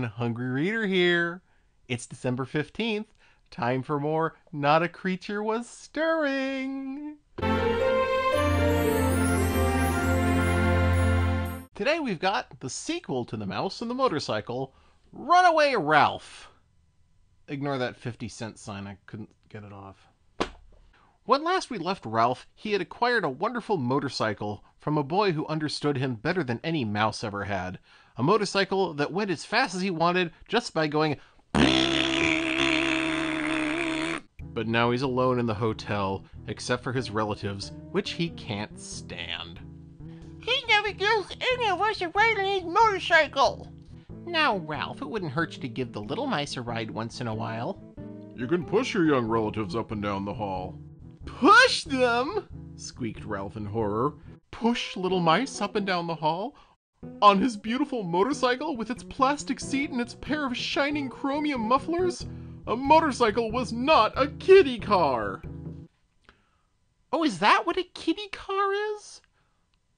Hungry Reader here. It's December 15th. Time for more Not a Creature Was Stirring. Today we've got the sequel to The Mouse and the Motorcycle, Runaway Ralph. Ignore that 50-cent sign, I couldn't get it off. When last we left Ralph, he had acquired a wonderful motorcycle from a boy who understood him better than any mouse ever had. A motorcycle that went as fast as he wanted just by going... But now he's alone in the hotel, except for his relatives, which he can't stand. He never gives any of us a ride on his motorcycle. Now, Ralph, it wouldn't hurt you to give the little mice a ride once in a while. You can push your young relatives up and down the hall. Push them? Squeaked Ralph in horror. Push little mice up and down the hall? On his beautiful motorcycle with its plastic seat and its pair of shining chromium mufflers? A motorcycle was not a kiddie car! Oh, is that what a kiddie car is?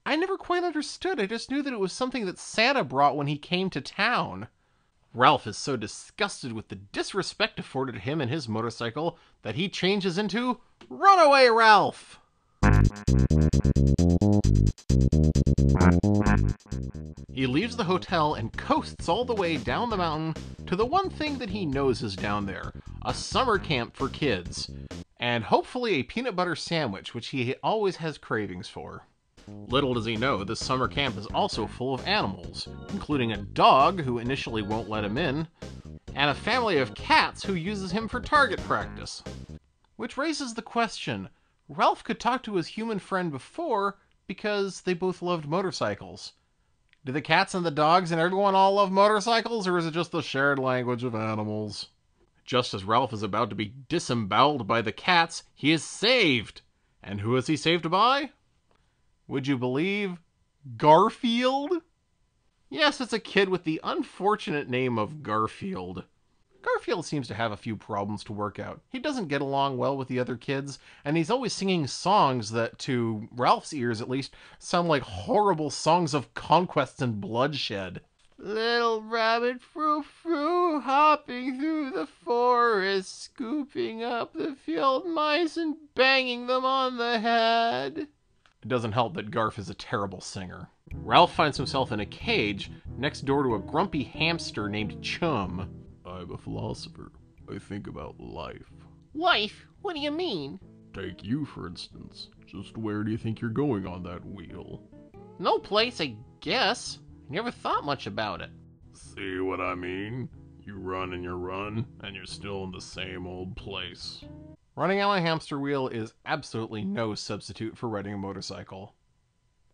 I never quite understood. I just knew that it was something that Santa brought when he came to town. Ralph is so disgusted with the disrespect afforded him and his motorcycle that he changes into Runaway Ralph! He leaves the hotel and coasts all the way down the mountain to the one thing that he knows is down there, a summer camp for kids, and hopefully a peanut butter sandwich, which he always has cravings for. Little does he know, this summer camp is also full of animals, including a dog who initially won't let him in, and a family of cats who uses him for target practice. Which raises the question, Ralph could talk to his human friend before because they both loved motorcycles. Do the cats and the dogs and everyone all love motorcycles, or is it just the shared language of animals? Just as Ralph is about to be disemboweled by the cats, he is saved! And who is he saved by? Would you believe Garfield? Yes, it's a kid with the unfortunate name of Garfield. Garfield seems to have a few problems to work out. He doesn't get along well with the other kids, and he's always singing songs that, to Ralph's ears at least, sound like horrible songs of conquest and bloodshed. Little rabbit frou-frou hopping through the forest, scooping up the field mice and banging them on the head. It doesn't help that Garf is a terrible singer. Ralph finds himself in a cage next door to a grumpy hamster named Chum. I'm a philosopher. I think about life. Life? What do you mean? Take you, for instance. Just where do you think you're going on that wheel? No place, I guess. I never thought much about it. See what I mean? You run and you run, and you're still in the same old place. Running on a hamster wheel is absolutely no substitute for riding a motorcycle.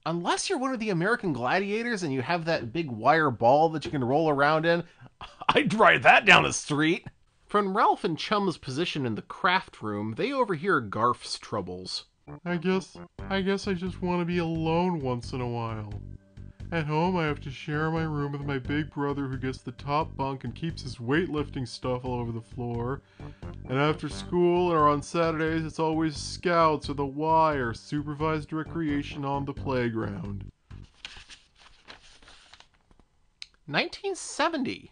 Unless you're one of the American Gladiators and you have that big wire ball that you can roll around in, I'd ride that down the street! From Ralph and Chum's position in the craft room, they overhear Garf's troubles. I guess I just want to be alone once in a while. At home, I have to share my room with my big brother who gets the top bunk and keeps his weightlifting stuff all over the floor. And after school or on Saturdays, it's always scouts or the Y or supervised recreation on the playground. 1970.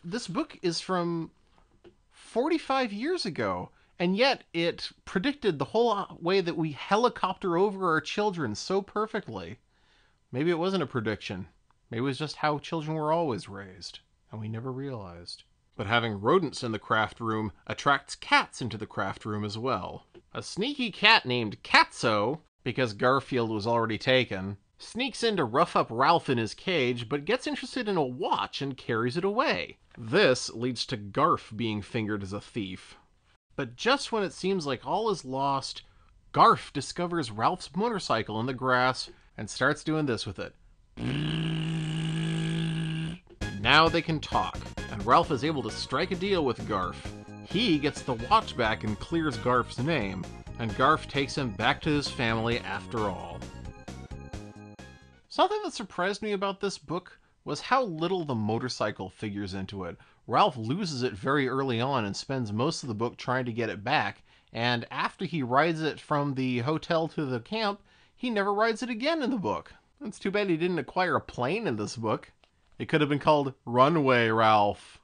This book is from 45 years ago, and yet it predicted the whole way that we helicopter over our children so perfectly. Maybe it wasn't a prediction. Maybe it was just how children were always raised, and we never realized. But having rodents in the craft room attracts cats into the craft room as well. A sneaky cat named Catso, because Garfield was already taken, sneaks in to rough up Ralph in his cage, but gets interested in a watch and carries it away. This leads to Garf being fingered as a thief. But just when it seems like all is lost, Garf discovers Ralph's motorcycle in the grass and starts doing this with it. Now they can talk, and Ralph is able to strike a deal with Garf. He gets the watch back and clears Garf's name, and Garf takes him back to his family after all. Something that surprised me about this book was how little the motorcycle figures into it. Ralph loses it very early on and spends most of the book trying to get it back, and after he rides it from the hotel to the camp, he never rides it again in the book. It's too bad he didn't acquire a plane in this book. It could have been called Runaway, Ralph.